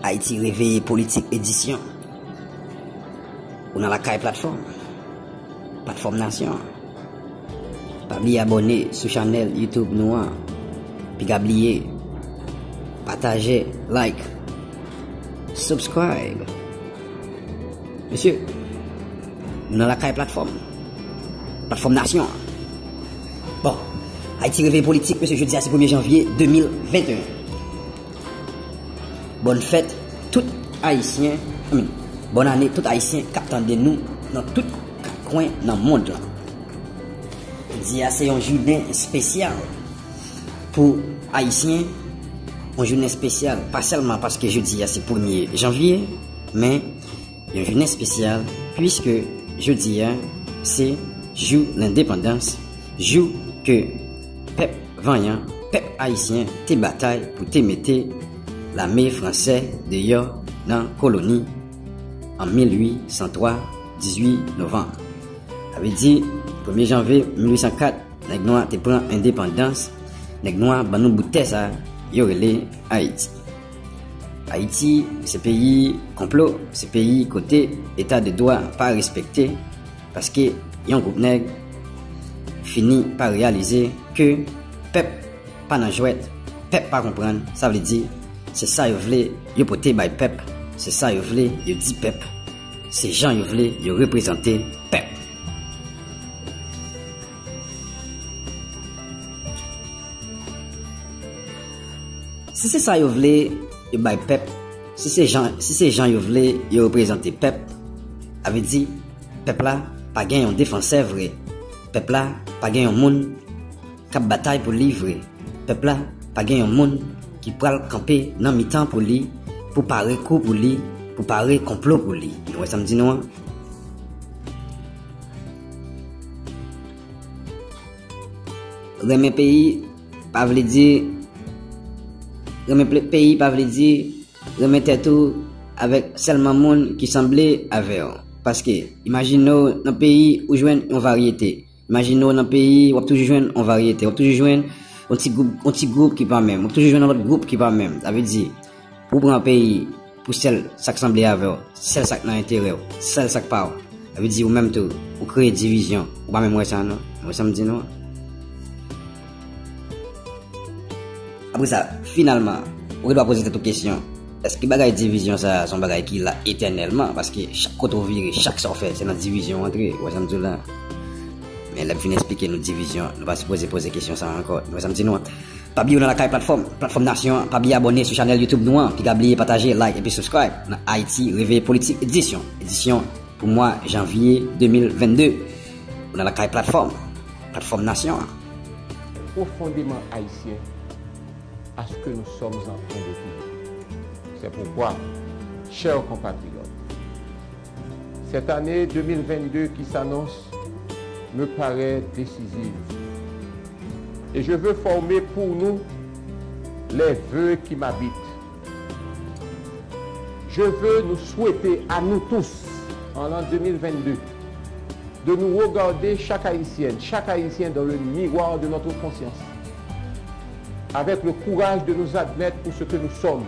Haïti réveillé politique édition. On a la caille plateforme nation. Pas oublier abonner sur channel YouTube Noir. Puis oublier partager, like, subscribe. Monsieur, on a la caille plateforme nation. Bon, Haïti réveillé politique, monsieur, jeudi à 1er janvier 2021. Bonne fête, tout Haïtien. Bonne année, tout Haïtien qui attendent nous dans tout coin dans le monde. C'est une journée spéciale pour Haïtiens. Une journée spéciale, pas seulement parce que jeudi c'est 1er janvier, mais une journée spéciale puisque jeudi c'est jour l'indépendance, jour que peuple vaillant, peuple haïtien, te bataille pour te mettre l'armée française de dans la colonie en 1803, 18 novembre. Avait dit 1er janvier 1804, les Noirs te prend indépendance, les Noirs ban nous bouté ça, yo relé Haïti. Haïti, c'est pays complot, c'est pays côté état de droit pas respecté parce que yon groupe nèg fini par réaliser que peuple pas dans jouette, peuple pas comprendre, ça veut dire c'est ça yo vle yo pote bay peuple, c'est ça yo vle yo dit peuple, c'est gens yo vle yo représenter peuple. Si c'est ça yo vle yo bay peuple, si c'est gens yo vle yo représenter peuple, avait dit peuple là pas gagne un défenseur vrai, peuple là pas gagne un monde qui bataille pour livrer, peuple là pas gagne un monde qui pral camper dans mi-temps pour lui, pour parer coup pour lui, pour parer complot pour lui. Ouais, ça me dit non. Remet pays pas veut dire remet pays pas veut dire remettre tout avec seulement monde qui semblait avec. Parce que imaginez dans pays où joindre une variété. Imaginez dans pays où toujours joindre une variété, où toujours joindre un petit groupe qui pas même, toujours joindre un autre groupe qui pas même. Ça veut dire pour prendre un pays pour celle ça semblait avec, celle ça n'a intérêt, celle ça pas. Ça veut dire ou même tout, ou créer division, ou pas même ça non. Moi ça me dit non. Après ça, finalement, on doit poser cette question. Est-ce que bagaille division ça son bagaille qui là éternellement parce que chaque côté vire, chaque ça fait, c'est notre division entre, ouais ça me dit là. Mais là, venez expliquer nos divisions. Nous va se poser question ça encore. Nous ça me dit non. Pas oublier dans la caille plateforme nation. Pas oublier abonner sur channel YouTube Noir. Puis oublier partager, like et puis subscribe. Dans Haïti réveil politique édition. Édition pour moi janvier 2022. Dans la caille plateforme nation. Profondément haïtien à ce que nous sommes en train de vivre. C'est pourquoi, chers compatriotes, cette année 2022 qui s'annonce me paraît décisive. Et je veux former pour nous les vœux qui m'habitent. Je veux nous souhaiter à nous tous, en l'an 2022, de nous regarder chaque Haïtien dans le miroir de notre conscience, avec le courage de nous admettre pour ce que nous sommes,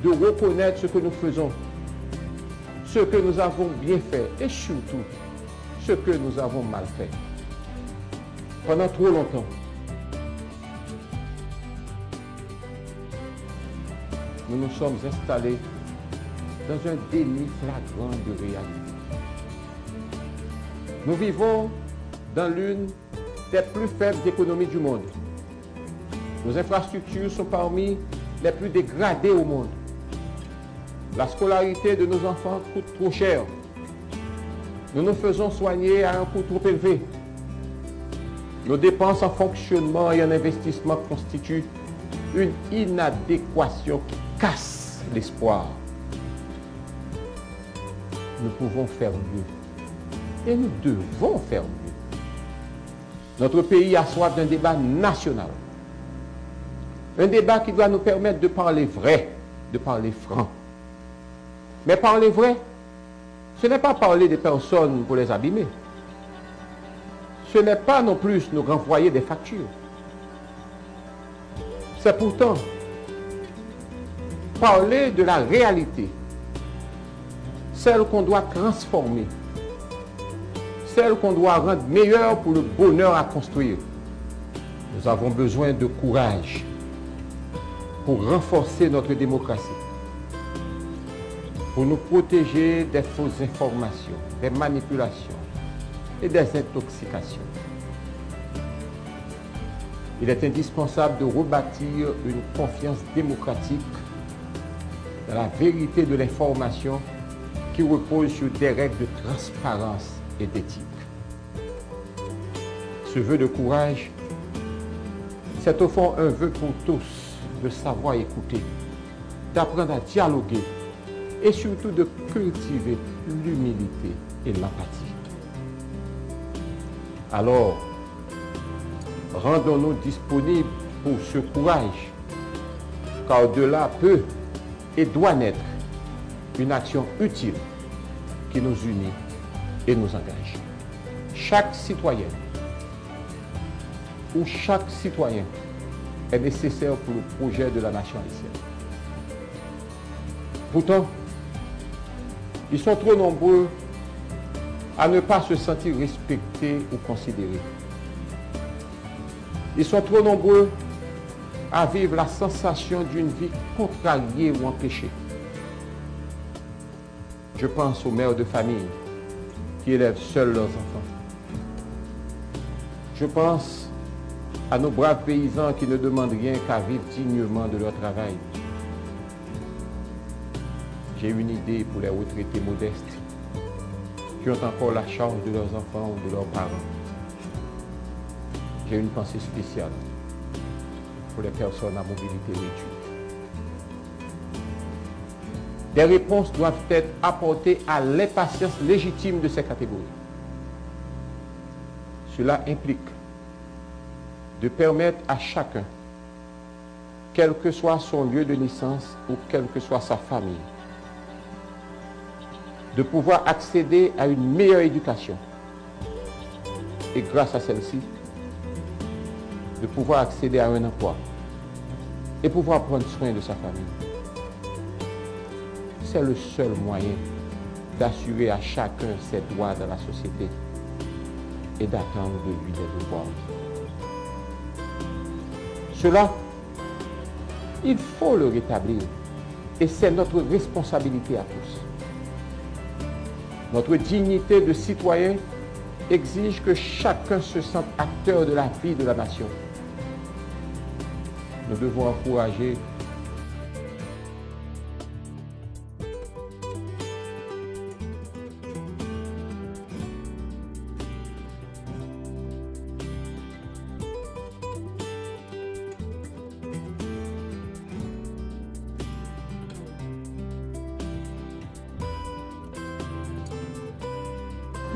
de reconnaître ce que nous faisons, ce que nous avons bien fait et surtout ce que nous avons mal fait. Pendant trop longtemps, nous nous sommes installés dans un déni flagrant de réalité. Nous vivons dans l'une des plus faibles économies du monde. Nos infrastructures sont parmi les plus dégradées au monde. La scolarité de nos enfants coûte trop cher. Nous nous faisons soigner à un coût trop élevé. Nos dépenses en fonctionnement et en investissement constituent une inadéquation qui casse l'espoir. Nous pouvons faire mieux. Et nous devons faire mieux. Notre pays a soif d'un débat national. Un débat qui doit nous permettre de parler vrai, de parler franc. Mais parler vrai, ce n'est pas parler des personnes pour les abîmer. Ce n'est pas non plus nous renvoyer des factures. C'est pourtant parler de la réalité, celle qu'on doit transformer, celle qu'on doit rendre meilleure pour le bonheur à construire. Nous avons besoin de courage pour renforcer notre démocratie, pour nous protéger des fausses informations, des manipulations et des intoxications. Il est indispensable de rebâtir une confiance démocratique dans la vérité de l'information qui repose sur des règles de transparence et d'éthique. Ce vœu de courage, c'est au fond un vœu pour tous de savoir écouter, d'apprendre à dialoguer et surtout de cultiver l'humilité et l'empathie. Alors, rendons-nous disponibles pour ce courage, car de là peut et doit naître une action utile qui nous unit et nous engage. Chaque citoyen ou chaque citoyen est nécessaire pour le projet de la nation haïtienne. Pourtant, ils sont trop nombreux à ne pas se sentir respectés ou considérés. Ils sont trop nombreux à vivre la sensation d'une vie contrariée ou empêchée. Je pense aux mères de famille qui élèvent seuls leurs enfants. Je pense à nos braves paysans qui ne demandent rien qu'à vivre dignement de leur travail. J'ai une idée pour les retraités modestes qui ont encore la charge de leurs enfants ou de leurs parents. J'ai une pensée spéciale pour les personnes à mobilité réduite. Des réponses doivent être apportées à l'impatience légitime de ces catégories. Cela implique de permettre à chacun, quel que soit son lieu de naissance ou quelle que soit sa famille, de pouvoir accéder à une meilleure éducation et grâce à celle-ci, de pouvoir accéder à un emploi et pouvoir prendre soin de sa famille. C'est le seul moyen d'assurer à chacun ses droits dans la société et d'attendre de lui des devoirs. Cela, il faut le rétablir et c'est notre responsabilité à tous. Notre dignité de citoyen exige que chacun se sente acteur de la vie de la nation. Nous devons encourager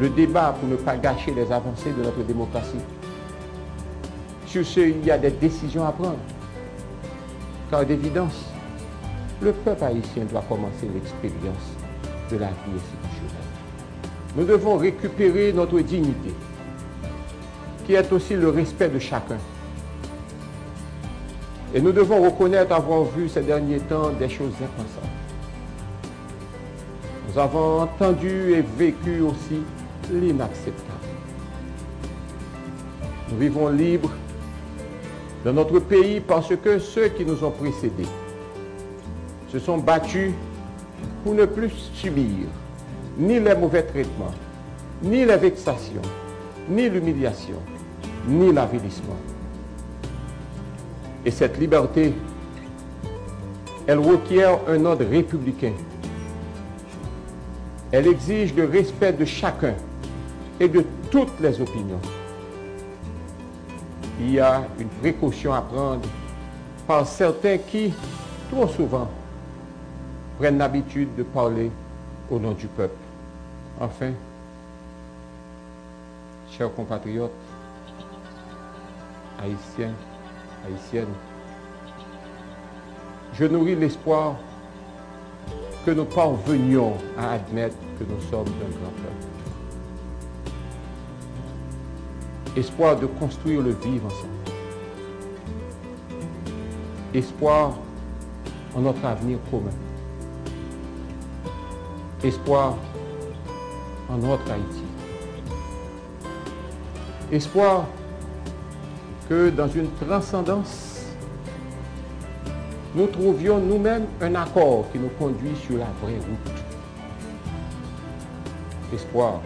le débat pour ne pas gâcher les avancées de notre démocratie. Sur ce, il y a des décisions à prendre. Car d'évidence, le peuple haïtien doit commencer l'expérience de la vie institutionnelle. Nous devons récupérer notre dignité, qui est aussi le respect de chacun. Et nous devons reconnaître avoir vu ces derniers temps des choses impensables. Nous avons entendu et vécu aussi l'inacceptable. Nous vivons libres dans notre pays parce que ceux qui nous ont précédés se sont battus pour ne plus subir ni les mauvais traitements, ni les vexations, ni l'humiliation, ni l'avilissement. Et cette liberté, elle requiert un ordre républicain. Elle exige le respect de chacun et de toutes les opinions. Il y a une précaution à prendre par certains qui, trop souvent, prennent l'habitude de parler au nom du peuple. Enfin, chers compatriotes, haïtiens, haïtiennes, je nourris l'espoir que nous parvenions à admettre que nous sommes un grand peuple. Espoir de construire le vivre ensemble. Espoir en notre avenir commun. Espoir en notre Haïti. Espoir que dans une transcendance, nous trouvions nous-mêmes un accord qui nous conduit sur la vraie route. Espoir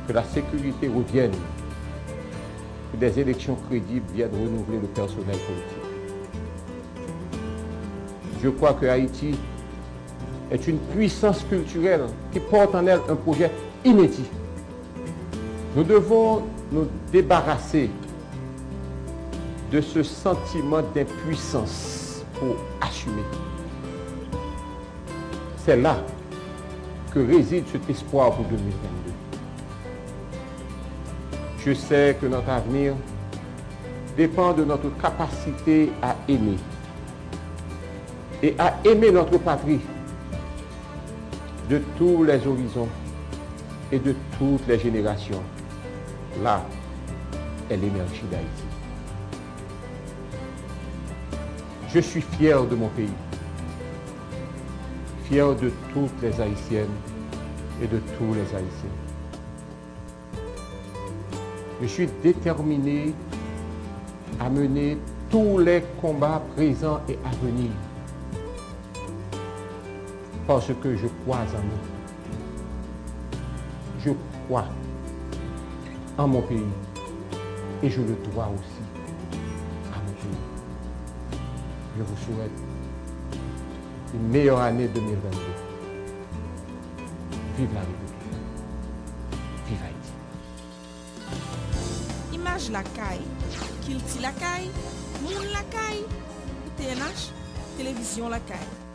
que la sécurité revienne, que des élections crédibles viennent renouveler le personnel politique. Je crois que Haïti est une puissance culturelle qui porte en elle un projet inédit. Nous devons nous débarrasser de ce sentiment d'impuissance pour assumer. C'est là que réside cet espoir pour 2022. Je sais que notre avenir dépend de notre capacité à aimer et à aimer notre patrie de tous les horizons et de toutes les générations. Là est l'énergie d'Haïti. Je suis fier de mon pays, fier de toutes les Haïtiennes et de tous les Haïtiens. Je suis déterminé à mener tous les combats présents et à venir parce que je crois en nous. Je crois en mon pays et je le dois aussi à mon pays. Je vous souhaite une meilleure année 2022. Vive la République. Vive Haïti. Image la caille, Kilti la caille, Moun la caille, TNH, télévision la caille.